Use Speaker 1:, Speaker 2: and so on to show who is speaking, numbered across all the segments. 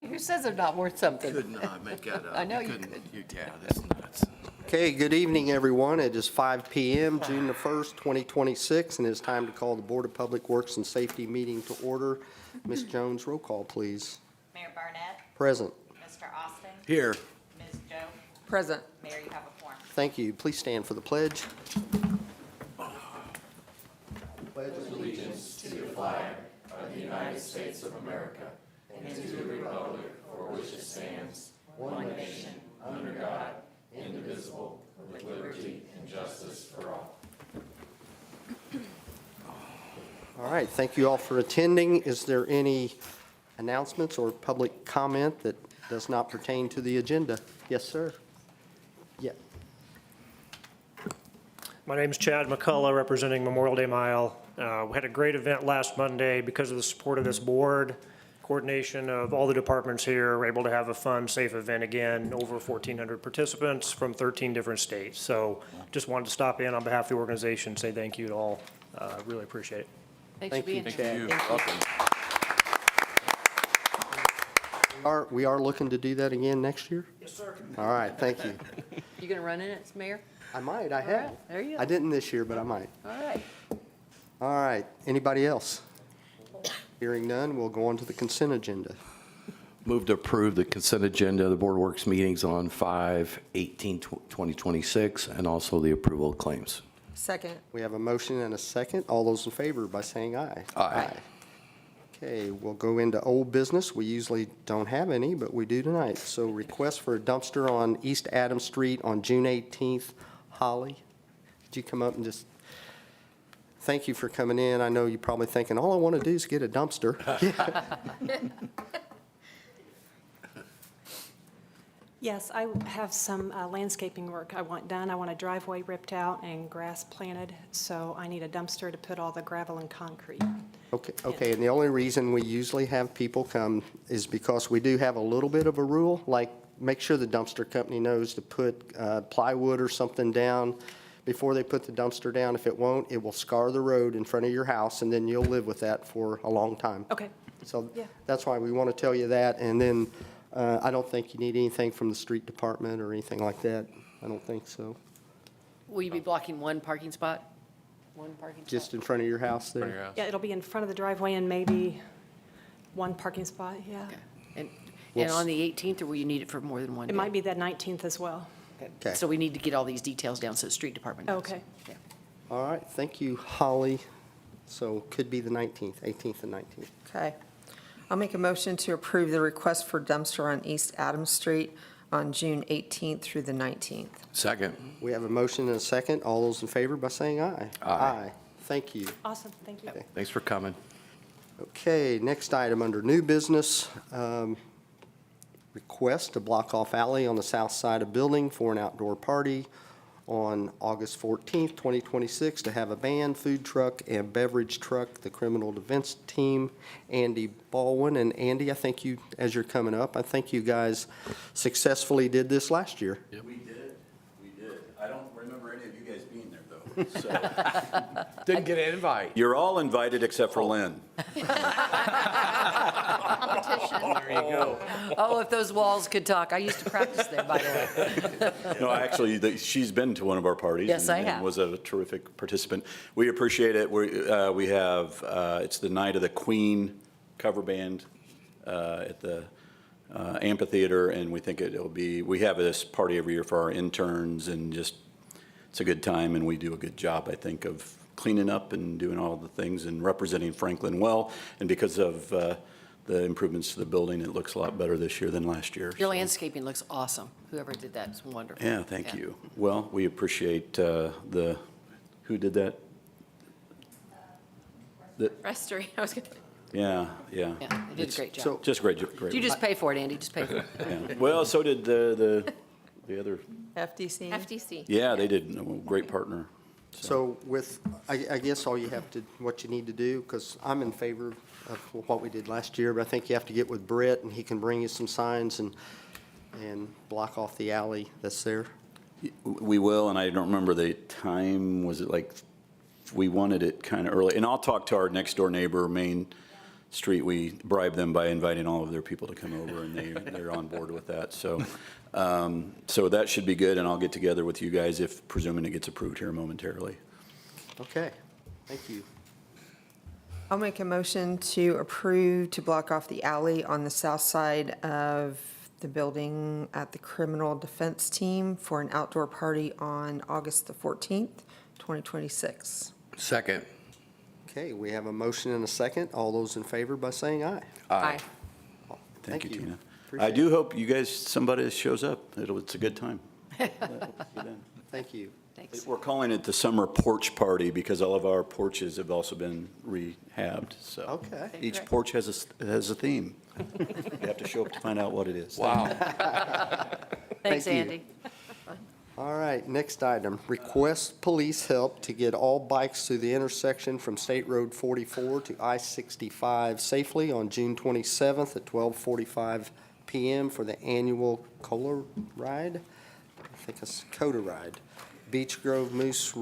Speaker 1: Who says they're not worth something?
Speaker 2: Could not make that up.
Speaker 1: I know you
Speaker 2: Couldn't.
Speaker 1: could.
Speaker 2: Yeah, that's nuts.
Speaker 3: Okay, good evening, everyone. It is 5 p.m., June the 1st, 2026, and it's time to call the Board of Public Works and Safety meeting to order. Ms. Jones, roll call, please.
Speaker 4: Mayor Barnett,
Speaker 3: Present.
Speaker 4: Mr. Austin,
Speaker 2: Here.
Speaker 4: Ms. Joe,
Speaker 5: Present.
Speaker 4: Mayor, you have a form.
Speaker 3: Thank you. Please stand for the pledge. All right, thank you all for attending. Is there any announcements or public comment that does not pertain to the agenda? Yes, sir. Yeah.
Speaker 6: My name is Chad McCullough, representing Memorial Day Mile. We had a great event last Monday because of the support of this board, coordination of all the departments here. We're able to have a fun, safe event again, over 1,400 participants from 13 different states. So just wanted to stop in on behalf of the organization, say thank you to all. Really appreciate it.
Speaker 1: Thanks for being
Speaker 3: Thank
Speaker 1: here.
Speaker 3: you,
Speaker 2: Thank you. Welcome.
Speaker 3: We are looking to do that again next year?
Speaker 6: Yes, sir.
Speaker 3: All right, thank you.
Speaker 1: You gonna run in it, Mayor?
Speaker 3: I might, I have.
Speaker 1: There you go.
Speaker 3: I didn't this year, but I might.
Speaker 1: All right.
Speaker 3: All right, anybody else? Hearing none, we'll go on to the consent agenda.
Speaker 2: Move to approve the consent agenda of the Board of Works meetings on 5/18/2026 and also the approval of claims.
Speaker 5: Second.
Speaker 3: We have a motion and a second. All those in favor by saying aye.
Speaker 2: Aye.
Speaker 3: Okay, we'll go into old business. We usually don't have any, but we do tonight. So request for a dumpster on East Adams Street on June 18th. Holly, did you come up and just, thank you for coming in. I know you're probably thinking, all I want to do is get a dumpster.
Speaker 7: Yes, I have some landscaping work I want done. I want a driveway ripped out and grass planted, so I need a dumpster to put all the gravel and concrete.
Speaker 3: Okay, and the only reason we usually have people come is because we do have a little bit of a rule, like make sure the dumpster company knows to put plywood or something down before they put the dumpster down. If it won't, it will scar the road in front of your house, and then you'll live with that for a long time.
Speaker 7: Okay,
Speaker 3: So
Speaker 7: Yeah.
Speaker 3: that's why we want to tell you that, and then I don't think you need anything from the street department or anything like that. I don't think so.
Speaker 1: Will you be blocking one parking spot? One parking spot?
Speaker 3: Just in front of your house there?
Speaker 7: yeah, it'll be in front of the driveway and maybe one parking spot, yeah.
Speaker 1: Okay. And
Speaker 3: Yes.
Speaker 1: on the 18th, or will you need it for more than one day?
Speaker 7: It might be the 19th as well.
Speaker 3: Okay.
Speaker 1: So we need to get all these details down so the street department knows.
Speaker 7: Okay.
Speaker 1: Yeah.
Speaker 3: All right, thank you, Holly. So could be the 19th, 18th and 19th.
Speaker 5: Okay. I'll make a motion to approve the request for dumpster on East Adams Street on June 18th through the 19th.
Speaker 2: Second.
Speaker 3: We have a motion and a second. All those in favor by saying aye.
Speaker 2: Aye.
Speaker 3: Thank you.
Speaker 7: Awesome, thank you.
Speaker 2: Thanks for coming.
Speaker 3: Okay, next item under new business. Request to block off alley on the south side of building for an outdoor party on August 14th, 2026, to have a band, food truck, and beverage truck. The criminal defense team, Andy Baldwin. And Andy, I think you, as you're coming up, I think you guys successfully did this last year.
Speaker 8: We did. I don't remember any of you guys being there, though. So
Speaker 2: Didn't get an invite.
Speaker 8: you're all invited except for Lynn.
Speaker 1: There you go. Oh, if those walls could talk. I used to practice there, by the way.
Speaker 8: No, actually, she's been to one of our parties.
Speaker 1: Yes, I
Speaker 8: and
Speaker 1: have.
Speaker 8: was a terrific participant. We appreciate it. We have, it's the night of the Queen cover band at the amphitheater, and we think it'll be, we have this party every year for our interns, and just, it's a good time, and we do a good job, I think, of cleaning up and doing all the things and representing Franklin well. And because of the improvements to the building, it looks a lot better this year than last year.
Speaker 1: Your
Speaker 8: So-
Speaker 1: landscaping looks awesome. Whoever did that is wonderful.
Speaker 8: Yeah, thank you. Well, we appreciate who did that?
Speaker 4: Restoring, I was gonna.
Speaker 8: Yeah.
Speaker 1: Yeah, they did a great job.
Speaker 3: So
Speaker 8: Just great.
Speaker 1: You just pay for it, Andy, just pay for it.
Speaker 8: Yeah. Well, so did the other,
Speaker 5: FDC?
Speaker 4: FTC.
Speaker 8: yeah, they did, a great partner.
Speaker 3: So with, I guess all you have to, what you need to do, because I'm in favor of what we did last year, but I think you have to get with Brett, and he can bring you some signs and block off the alley that's there.
Speaker 8: We will, and I don't remember the time, was it like, we wanted it kind of early, and I'll talk to our next door neighbor, Main street, we bribe them by inviting all of their people to come over, and they're on board with that. So, so that should be good, and I'll get together with you guys if presuming it gets approved here momentarily.
Speaker 3: Okay, thank you.
Speaker 5: I'll make a motion to approve to block off the alley on the south side of the building at the Criminal Defense Team for an outdoor party on August the 14th, 2026.
Speaker 2: Second.
Speaker 3: Okay, we have a motion and a second. All those in favor by saying aye.
Speaker 1: Aye.
Speaker 8: Thank you, Tina.
Speaker 3: Appreciate
Speaker 8: I do hope you guys, somebody shows up. It's a good time.
Speaker 3: Thank you.
Speaker 1: Thanks.
Speaker 8: We're calling it the summer porch party because all of our porches have also been rehabbed, so.
Speaker 3: Okay.
Speaker 8: Each porch has a theme. You have to show up to find out what it is.
Speaker 2: Wow.
Speaker 1: Thanks,
Speaker 3: Thank you.
Speaker 1: Andy.
Speaker 3: All right, next item, request police help to get all bikes through the intersection from State Road 44 to I-65 safely on June 27th at 12:45 PM for the annual Cola Ride. I think it's Coda Ride. Beach Grove Moose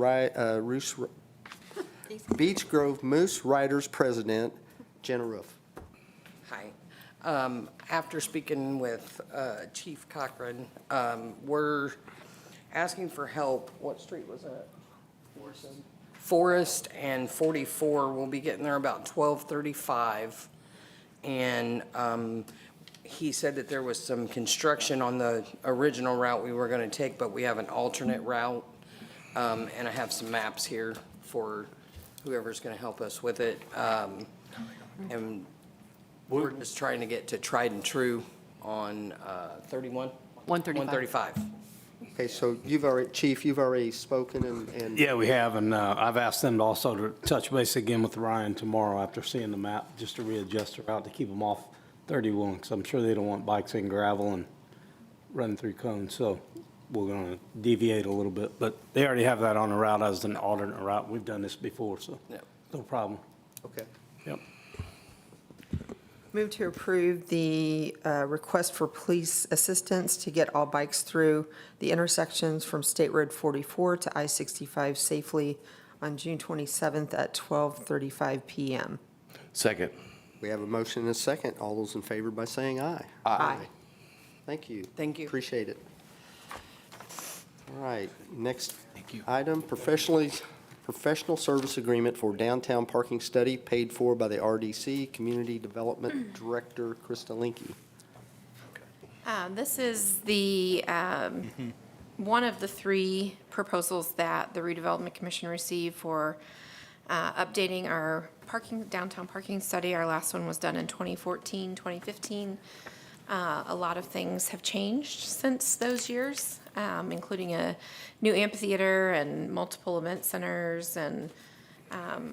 Speaker 3: Riders President, Jenna Roof.
Speaker 9: Hi. After speaking with Chief Cochran, we're asking for help. What street was that? Forest and 44. We'll be getting there about 12:35. And he said that there was some construction on the original route we were going to take, but we have an alternate route. And I have some maps here for whoever's going to help us with it. And we're just trying to get to Tried and True on 31?
Speaker 1: 135.
Speaker 9: 135.
Speaker 3: Okay, so Chief, you've already spoken and.
Speaker 10: Yeah, we have, and I've asked them to also to touch base again with Ryan tomorrow after seeing the map, just to readjust the route to keep them off 31, because I'm sure they don't want bikes in gravel and running through cones, so we're going to deviate a little bit. But they already have that on the route as an alternate route. We've done this before, so
Speaker 9: Yep.
Speaker 10: no problem.
Speaker 3: Okay.
Speaker 10: Yep.
Speaker 5: Move to approve the request for police assistance to get all bikes through the intersections from State Road 44 to I-65 safely on June 27th at 12:35 PM.
Speaker 2: Second.
Speaker 3: We have a motion and a second. All those in favor by saying aye.
Speaker 5: Aye.
Speaker 3: Thank you.
Speaker 9: Thank you.
Speaker 3: Appreciate it. All right, next item, professional service agreement for downtown parking study paid for by the RDC, Community Development Director, Krista Linky.
Speaker 4: This is the, one of the three proposals that the Redevelopment Commission received for updating our downtown parking study. Our last one was done in 2014, 2015. A lot of things have changed since those years, including a new amphitheater and multiple event centers and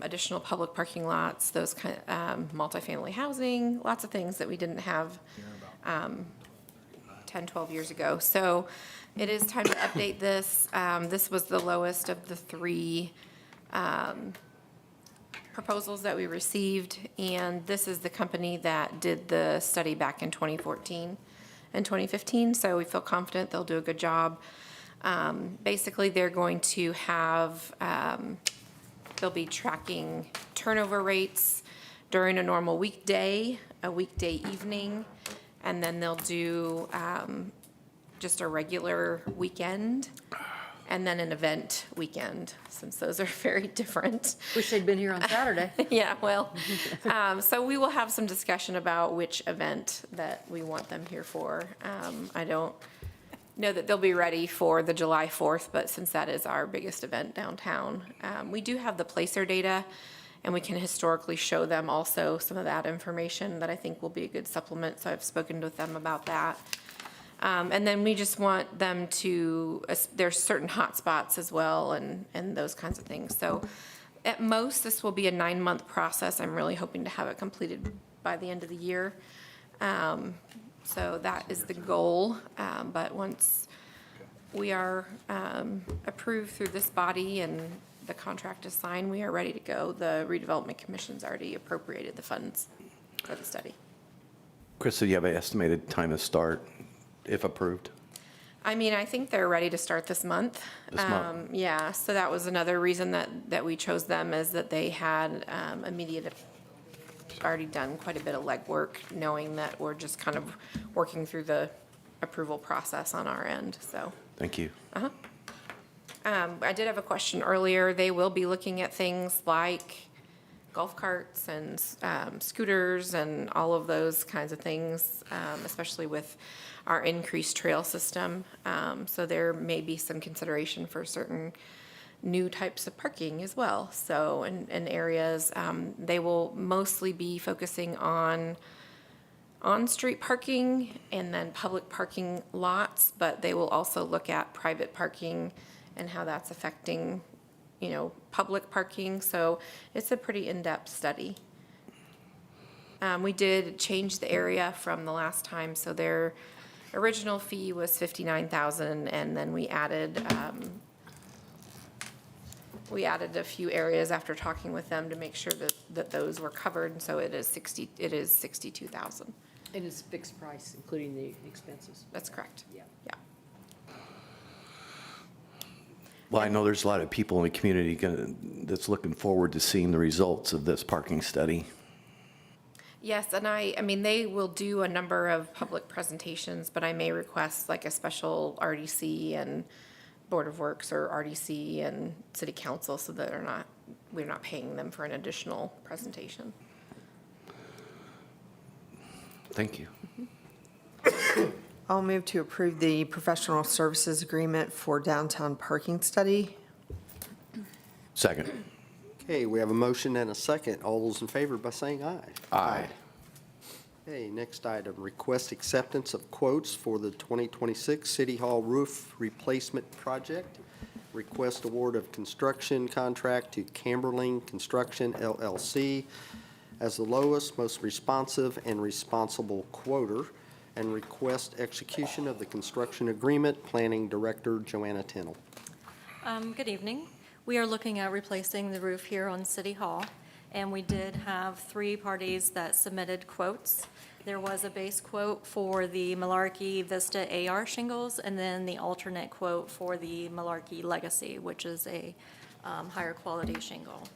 Speaker 4: additional public parking lots, those kind of multifamily housing, lots of things that we didn't have 10, 12 years ago. So it is time to update this. This was the lowest of the three proposals that we received, and this is the company that did the study back in 2014 and 2015, so we feel confident they'll do a good job. Basically, they're going to have, they'll be tracking turnover rates during a normal weekday, a weekday evening, and then they'll do just a regular weekend, and then an event weekend, since those are very different.
Speaker 1: Wish they'd been here on Saturday.
Speaker 4: Yeah, well, so we will have some discussion about which event that we want them here for. I don't know that they'll be ready for the July 4th, but since that is our biggest event downtown, we do have the Placer data, and we can historically show them also some of that information that I think will be a good supplement, so I've spoken with them about that. And then we just want them to, there's certain hot spots as well and those kinds of things. So at most, this will be a 9-month process. I'm really hoping to have it completed by the end of the year. So that is the goal. But once we are approved through this body and the contract is signed, we are ready to go. The Redevelopment Commission's already appropriated the funds for the study.
Speaker 2: Krista, do you have an estimated time to start, if approved?
Speaker 4: I mean, I think they're ready to start this month.
Speaker 2: This month?
Speaker 4: Yeah, so that was another reason that we chose them, is that they had immediate already done quite a bit of legwork, knowing that we're just kind of working through the approval process on our end, so.
Speaker 2: Thank you.
Speaker 4: I did have a question earlier. They will be looking at things like golf carts and scooters and all of those kinds of things, especially with our increased trail system. So there may be some consideration for certain new types of parking as well. So in areas, they will mostly be focusing on-street parking and then public parking lots, but they will also look at private parking and how that's affecting, public parking. So it's a pretty in-depth study. We did change the area from the last time, so their original fee was $59,000, and then we added a few areas after talking with them to make sure that those were covered, and so it is $62,000.
Speaker 1: And it's fixed price, including the expenses.
Speaker 4: That's correct.
Speaker 1: Yeah.
Speaker 4: Yeah.
Speaker 2: Well, I know there's a lot of people in the community that's looking forward to seeing the results of this parking study.
Speaker 4: Yes, and I mean, they will do a number of public presentations, but I may request like a special RDC and Board of Works or RDC and City Council so that we're not paying them for an additional presentation.
Speaker 2: Thank you.
Speaker 5: I'll move to approve the professional services agreement for downtown parking study.
Speaker 2: Second.
Speaker 3: Okay, we have a motion and a second. All those in favor by saying aye.
Speaker 2: Aye.
Speaker 3: Okay, next item, request acceptance of quotes for the 2026 City Hall roof replacement project. Request award of construction contract to Camberling Construction LLC as the lowest, most responsive, and responsible quoter, and request execution of the construction agreement. Planning Director Joanna Tennell.
Speaker 11: Good evening. We are looking at replacing the roof here on City Hall, and we did have 3 parties that submitted quotes. There was a base quote for the Malarkey Vista AR shingles, and then the alternate quote for the Malarkey Legacy, which is a higher quality shingle.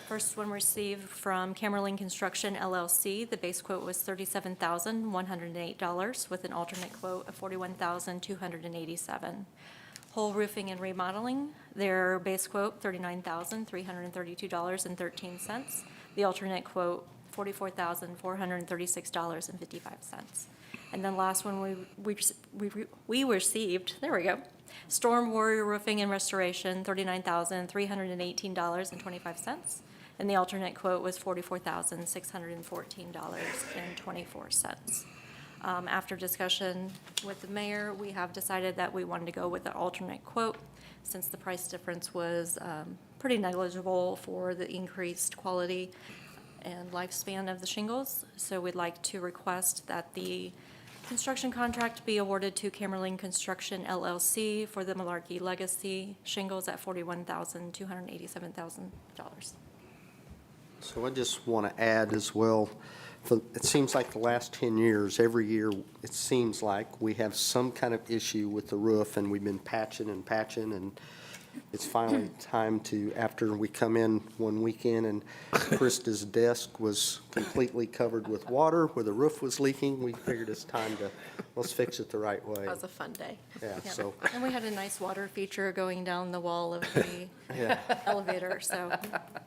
Speaker 11: First one received from Camberling Construction LLC. The base quote was $37,108 with an alternate quote of $41,287. Whole Roofing and Remodeling, their base quote, $39,332.13. The alternate quote, $44,436.55. And then last one we received, there we go, Storm Warrior Roofing and Restoration, $39,318.25. And the alternate quote was $44,614.24. After discussion with the mayor, we have decided that we wanted to go with the alternate quote since the price difference was pretty negligible for the increased quality and lifespan of the shingles. So we'd like to request that the construction contract be awarded to Camberling Construction LLC for the Malarkey Legacy shingles at $41,287,000.
Speaker 3: So I just want to add as well, it seems like the last 10 years, every year, it seems like we have some kind of issue with the roof, and we've been patching, and it's finally time to, after we come in one weekend and Krista's desk was completely covered with water where the roof was leaking, we figured it's time to, let's fix it the right way.
Speaker 4: That was a fun day.
Speaker 3: Yeah,
Speaker 11: Yeah.
Speaker 3: so,
Speaker 11: And we had a nice water feature going down the wall of the
Speaker 3: yeah,
Speaker 11: elevator, so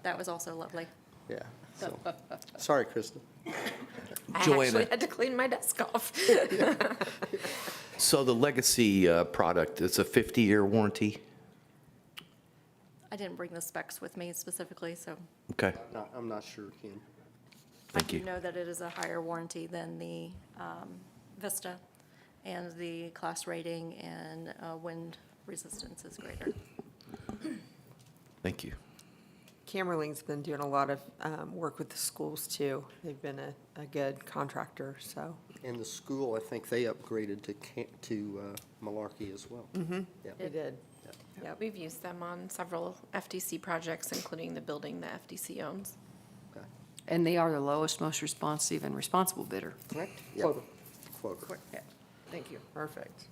Speaker 11: that was also lovely.
Speaker 3: yeah. So, sorry, Krista.
Speaker 4: I
Speaker 2: Joanna.
Speaker 4: actually had to clean my desk off.
Speaker 2: So the Legacy product, it's a 50-year warranty?
Speaker 11: I didn't bring the specs with me specifically, so
Speaker 2: Okay,
Speaker 3: I'm not sure, Ken.
Speaker 2: thank
Speaker 11: I
Speaker 2: you.
Speaker 11: do know that it is a higher warranty than the Vista, and the class rating and wind resistance is greater.
Speaker 2: Thank you.
Speaker 5: Camberling's been doing a lot of work with the schools, too. They've been a good contractor, so.
Speaker 3: And the school, I think they upgraded to Malarkey as well. Mm-hmm.
Speaker 5: They did.
Speaker 4: Yeah, we've used them on several FDC projects, including the building the FDC owns.
Speaker 1: And they are the lowest, most responsive and responsible bidder, correct?
Speaker 3: Quoter.
Speaker 1: Yeah. Thank you.
Speaker 5: Perfect.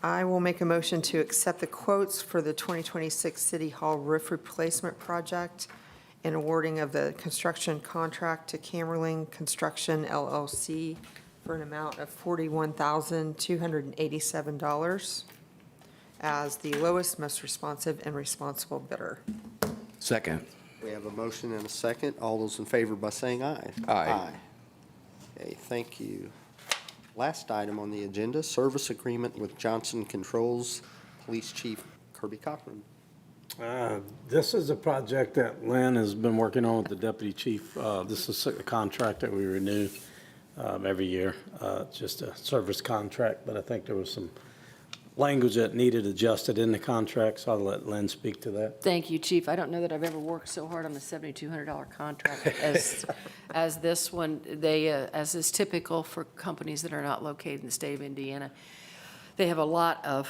Speaker 5: I will make a motion to accept the quotes for the 2026 City Hall roof replacement project and awarding of the construction contract to Camerling Construction LLC for an amount of $41,287 as the lowest, most responsive, and responsible bidder.
Speaker 2: Second.
Speaker 3: We have a motion and a second. All those in favor by saying aye.
Speaker 2: Aye.
Speaker 3: Okay, thank you. Last item on the agenda, service agreement with Johnson Controls Police Chief Kirby Cochran.
Speaker 10: This is a project that Lynn has been working on with the deputy chief. This is a contract that we renew every year. It's just a service contract, but I think there was some language that needed adjusted in the contract, so I'll let Lynn speak to that.
Speaker 1: Thank you, Chief. I don't know that I've ever worked so hard on a $7,200 contract as this one. They, as is typical for companies that are not located in the state of Indiana, they have a lot of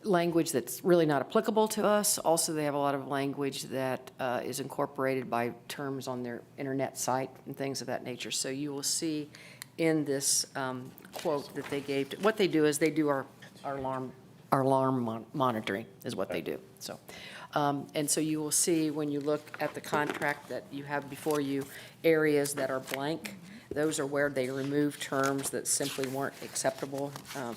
Speaker 1: language that's really not applicable to us. Also, they have a lot of language that is incorporated by terms on their internet site and things of that nature. So you will see in this quote that they gave, what they do is they do our alarm monitoring is what they do. So, and so you will see when you look at the contract that you have before you, areas that are blank. Those are where they remove terms that simply weren't acceptable.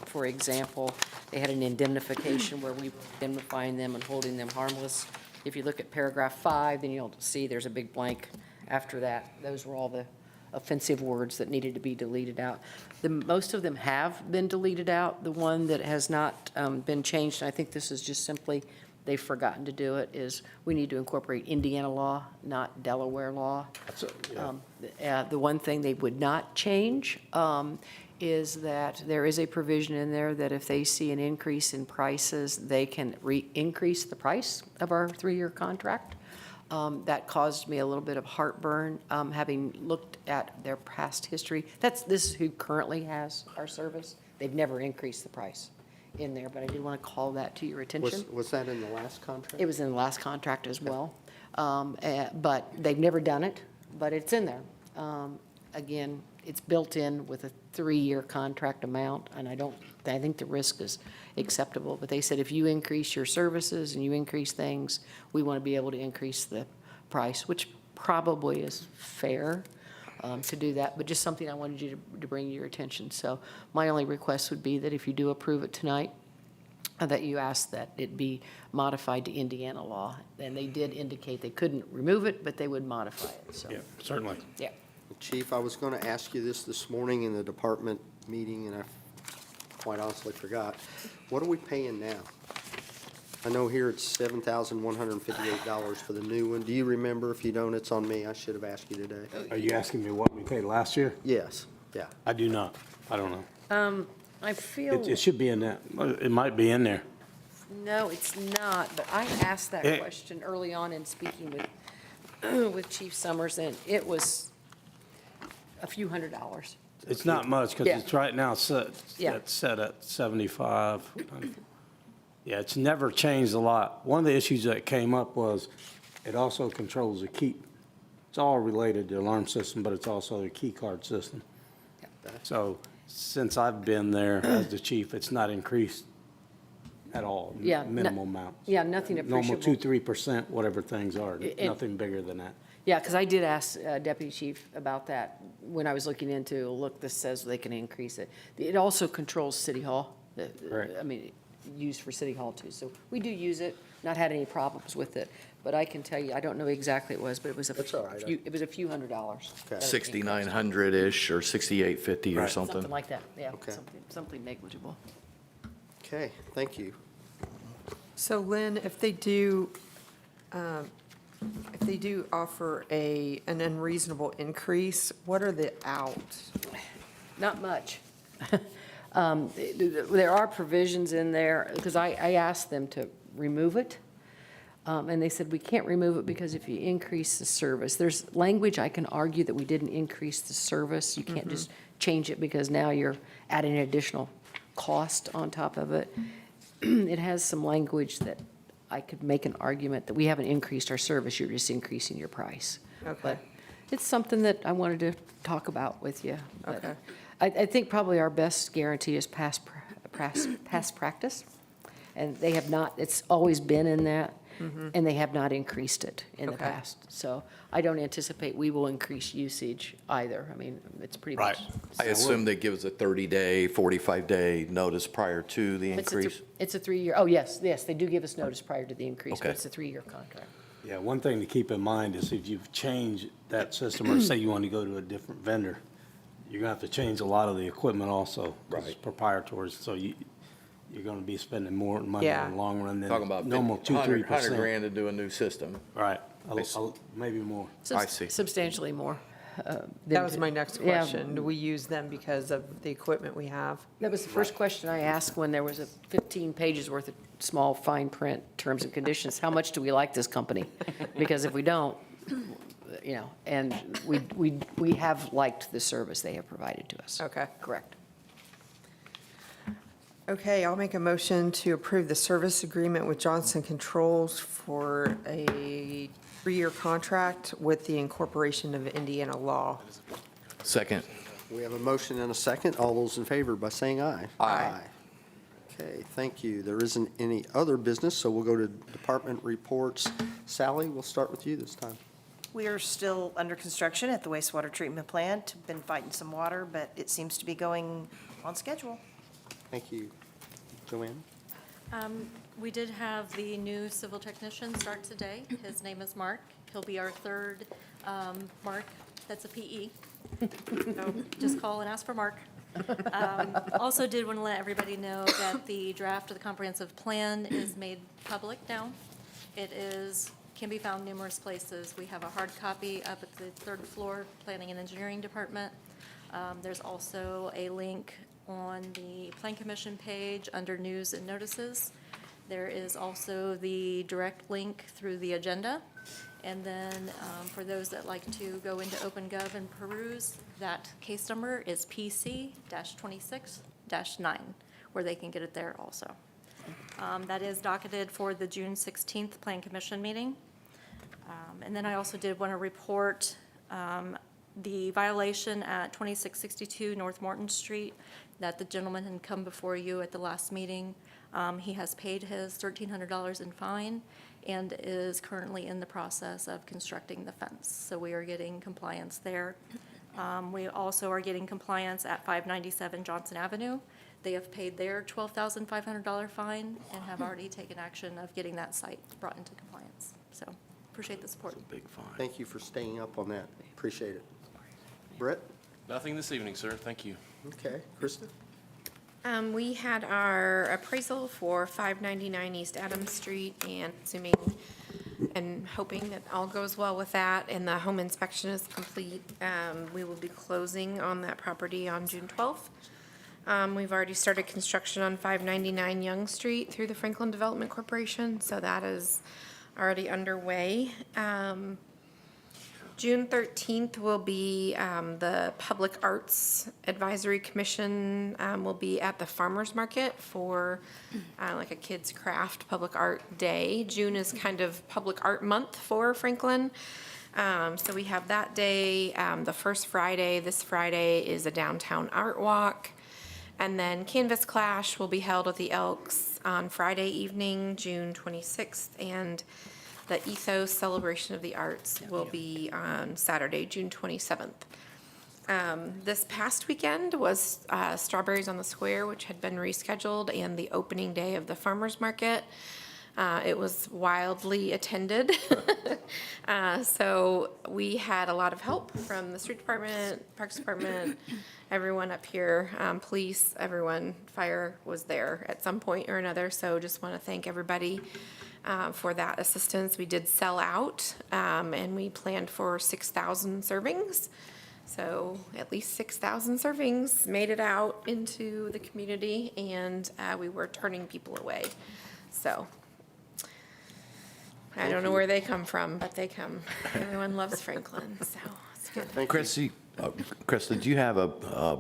Speaker 1: For example, they had an indemnification where we were indemnifying them and holding them harmless. If you look at paragraph 5, then you'll see there's a big blank after that. Those were all the offensive words that needed to be deleted out. Most of them have been deleted out. The one that has not been changed, and I think this is just simply they've forgotten to do it, is we need to incorporate Indiana law, not Delaware law. The one thing they would not change is that there is a provision in there that if they see an increase in prices, they can increase the price of our 3-year contract. That caused me a little bit of heartburn, having looked at their past history. This is who currently has our service. They've never increased the price in there, but I did want to call that to your attention.
Speaker 3: Was that in the last contract?
Speaker 1: It was in the last contract as well. But they've never done it, but it's in there. Again, it's built in with a 3-year contract amount, and I think the risk is acceptable. But they said if you increase your services and you increase things, we want to be able to increase the price, which probably is fair to do that, but just something I wanted you to bring to your attention. So my only request would be that if you do approve it tonight, that you ask that it be modified to Indiana law. And they did indicate they couldn't remove it, but they would modify it, so.
Speaker 10: Yeah, certainly.
Speaker 1: Yeah.
Speaker 3: Chief, I was going to ask you this morning in the department meeting, and I quite honestly forgot. What are we paying now? I know here it's $7,158 for the new one. Do you remember? If you don't, it's on me. I should have asked you today.
Speaker 10: Are you asking me what we paid last year?
Speaker 3: Yes, yeah.
Speaker 10: I do not. I don't know.
Speaker 1: I feel,
Speaker 10: It should be in that. It might be in there.
Speaker 1: no, it's not, but I asked that question early on in speaking with Chief Summers, and it was a few $100s.
Speaker 10: It's not much because
Speaker 1: Yeah.
Speaker 10: it's right now set,
Speaker 1: Yeah.
Speaker 10: it's set at 75. Yeah, it's never changed a lot. One of the issues that came up was it also controls the key. It's all related to the alarm system, but it's also the key card system. So since I've been there as the chief, it's not increased at all.
Speaker 1: Yeah,
Speaker 10: Minimal amounts.
Speaker 1: Yeah, nothing
Speaker 10: Normal
Speaker 1: appreciable.
Speaker 10: 2-3%, whatever things are,
Speaker 1: It-
Speaker 10: nothing bigger than that.
Speaker 1: Yeah, because I did ask Deputy Chief about that when I was looking into, look, this says they can increase it. It also controls City Hall.
Speaker 10: Right.
Speaker 1: I mean, used for City Hall too. So we do use it, not had any problems with it. But I can tell you, I don't know exactly what it was, but it was
Speaker 3: That's all right.
Speaker 1: it was a few $100s.
Speaker 3: Okay.
Speaker 2: 6,900-ish or 6,850 or
Speaker 10: Right.
Speaker 2: something.
Speaker 1: Something like that, yeah,
Speaker 3: Okay.
Speaker 1: something negligible.
Speaker 3: Okay, thank you.
Speaker 5: So Lynn, if they do offer an unreasonable increase, what are the outs?
Speaker 1: Not much. There are provisions in there, because I asked them to remove it, and they said, we can't remove it because if you increase the service, there's language I can argue that we didn't increase the service. You can't just change it because now you're adding an additional cost on top of it. It has some language that I could make an argument that we haven't increased our service, you're just increasing your price.
Speaker 5: Okay.
Speaker 1: But it's something that I wanted to talk about with you. But
Speaker 5: Okay.
Speaker 1: I think probably our best guarantee is past practice. And they have not, it's always been in that. and they have not increased it in the
Speaker 5: Okay.
Speaker 1: past. So I don't anticipate we will increase usage either. I mean, it's pretty
Speaker 10: Right.
Speaker 1: much.
Speaker 2: I assume they give us a 30-day, 45-day notice prior to the
Speaker 1: It's a
Speaker 2: increase?
Speaker 1: It's a 3-year, oh, yes, they do give us notice prior to the increase, but
Speaker 2: Okay.
Speaker 1: it's a 3-year contract.
Speaker 10: Yeah, one thing to keep in mind is if you've changed that system, or say you want to go to a different vendor, you're gonna have to change a lot of the equipment also. 'cause it's proprietary, so you're gonna be spending more money
Speaker 5: Yeah.
Speaker 10: in the long run than
Speaker 2: Talking about
Speaker 10: normal 2-3%.
Speaker 2: 100 grand to do a new system.
Speaker 10: Right, maybe more.
Speaker 2: I see.
Speaker 1: Substantially more.
Speaker 5: That was my next
Speaker 1: Yeah.
Speaker 5: question. Do we use them because of the equipment we have?
Speaker 1: That was the first question I asked when there was a 15 pages worth of small fine print terms and conditions. How much do we like this company? Because if we don't, and we have liked the service they have provided to us.
Speaker 5: Okay.
Speaker 1: Correct.
Speaker 5: Okay, I'll make a motion to approve the service agreement with Johnson Controls for a 3-year contract with the incorporation of Indiana law.
Speaker 2: Second.
Speaker 3: We have a motion and a second. All those in favor by saying aye.
Speaker 2: Aye.
Speaker 3: Okay, thank you. There isn't any other business, so we'll go to department reports. Sally, we'll start with you this time.
Speaker 12: We are still under construction at the wastewater treatment plant. Been fighting some water, but it seems to be going on schedule.
Speaker 3: Thank you. Joanne?
Speaker 11: We did have the new civil technician start today. His name is Mark. He'll be our third Mark that's a PE. So just call and ask for Mark. Also did want to let everybody know that the draft of the comprehensive plan is made public now. It can be found numerous places. We have a hard copy up at the 3rd floor Planning and Engineering Department. There's also a link on the Plan Commission page under News and Notices. There is also the direct link through the agenda. And then for those that like to go into OpenGov and peruse, that case number is PC-26-9, where they can get it there also. That is docketed for the June 16th Plan Commission meeting. And then I also did want to report the violation at 2662 North Morton Street that the gentleman had come before you at the last meeting. He has paid his $1,300 in fine and is currently in the process of constructing the fence. So we are getting compliance there. We also are getting compliance at 597 Johnson Avenue. They have paid their $12,500 fine and have already taken action of getting that site brought into compliance. So appreciate the support.
Speaker 2: Big fine.
Speaker 3: Thank you for staying up on that. Appreciate it. Brett?
Speaker 13: Nothing this evening, sir. Thank you.
Speaker 3: Okay. Krista?
Speaker 4: We had our appraisal for 599 East Adams Street, and assuming and hoping that all goes well with that and the home inspection is complete, we will be closing on that property on June 12th. We've already started construction on 599 Young Street through the Franklin Development Corporation, so that is already underway. June 13th will be the Public Arts Advisory Commission will be at the Farmers Market for like a kids craft public art day. June is kind of public art month for Franklin. So we have that day. The first Friday, this Friday, is a downtown art walk. And then Canvas Clash will be held at the Elks on Friday evening, June 26th. And the Ethos Celebration of the Arts will be on Saturday, June 27th. This past weekend was Strawberries on the Square, which had been rescheduled, and the opening day of the Farmers Market. It was wildly attended. So we had a lot of help from the street department, parks department, everyone up here, police, everyone, fire was there at some point or another. So just want to thank everybody for that assistance. We did sell out, and we planned for 6,000 servings. So at least 6,000 servings made it out into the community, and we were turning people away. So I don't know where they come from, but they come. Everyone loves Franklin, so it's good.
Speaker 2: Krista, do you have a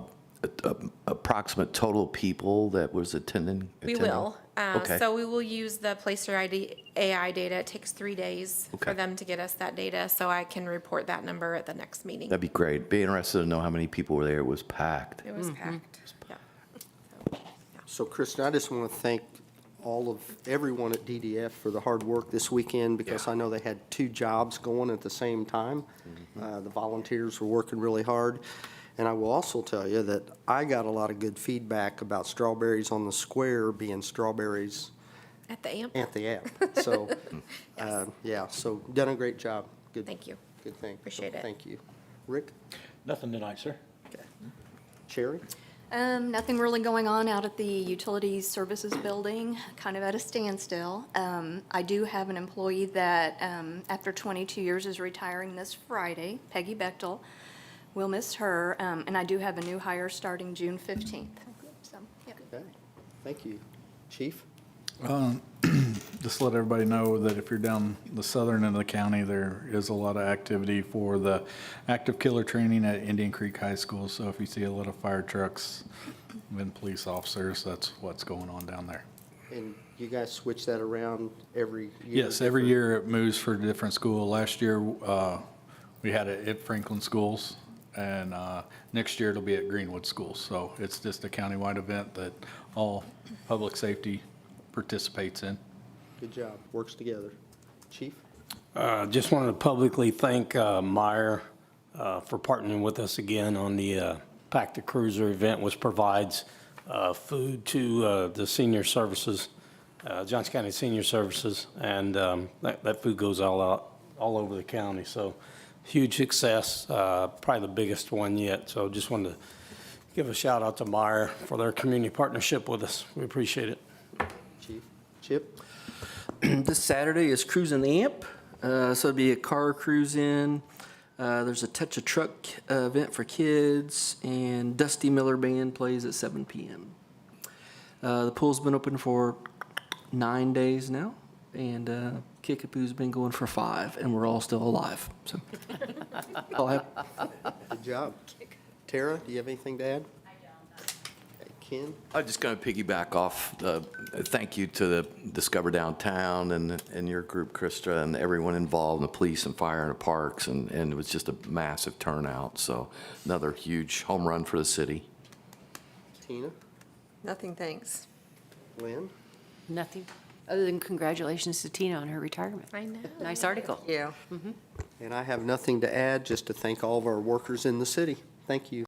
Speaker 2: approximate total people that was attending?
Speaker 4: We will.
Speaker 2: Okay.
Speaker 4: So we will use the Placer ID AI data. It takes 3 days for
Speaker 2: Okay.
Speaker 4: them to get us that data, so I can report that number at the next meeting.
Speaker 2: That'd be great. Be interested to know how many people were there. It was packed.
Speaker 4: It was packed, yeah.
Speaker 3: So Kristen, I just want to thank everyone at DDF for the hard work this weekend, because I know they had 2 jobs going at the same time. The volunteers were working really hard. And I will also tell you that I got a lot of good feedback about strawberries on the square being strawberries
Speaker 4: At the AMP?
Speaker 3: at the app. So, yeah, so done a great job. Good.
Speaker 4: Thank you.
Speaker 3: Good thing.
Speaker 4: Appreciate it.
Speaker 3: Thank you. Rick?
Speaker 10: Nothing tonight, sir.
Speaker 3: Sherry?
Speaker 14: Nothing really going on out at the Utilities Services Building, kind of at a standstill. I do have an employee that, after 22 years, is retiring this Friday, Peggy Bechtel. We'll miss her, and I do have a new hire starting June 15th. So, yeah.
Speaker 3: Okay, thank you. Chief?
Speaker 15: Just let everybody know that if you're down the southern end of the county, there is a lot of activity for the active killer training at Indian Creek High School. So if you see a lot of fire trucks and police officers, that's what's going on down there.
Speaker 3: And you guys switch that around every year?
Speaker 15: Yes, every year it moves for a different school. Last year, we had it at Franklin Schools, and next year it'll be at Greenwood Schools. So it's just a countywide event that all public safety participates in.
Speaker 3: Good job, works together. Chief?
Speaker 10: Just wanted to publicly thank Meyer for partnering with us again on the Pack the Cruiser event, which provides food to the senior services, Johnson County Senior Services, and that food goes all over the county. So huge success, probably the biggest one yet. So just wanted to give a shout out to Meyer for their community partnership with us. We appreciate it.
Speaker 3: Chief? Chip?
Speaker 16: This Saturday is Cruising the Amp, so it'll be a car cruise in. There's a Touch a Truck event for kids, and Dusty Miller Band plays at 7 p.m. The pool's been open for 9 days now, and Kickapoo's been going for 5, and we're all still alive. So, all I have.
Speaker 3: Good job. Tara, do you have anything to add? Ken?
Speaker 2: I'm just going to piggyback off, thank you to the Discover Downtown and your group, Krista, and everyone involved, the police and fire and the parks, and it was just a massive turnout. So another huge home run for the city.
Speaker 3: Tina?
Speaker 5: Nothing, thanks.
Speaker 3: Lynn?
Speaker 1: Nothing, other than congratulations to Tina on her retirement.
Speaker 4: I know.
Speaker 1: Nice article.
Speaker 5: Yeah.
Speaker 3: And I have nothing to add, just to thank all of our workers in the city. Thank you.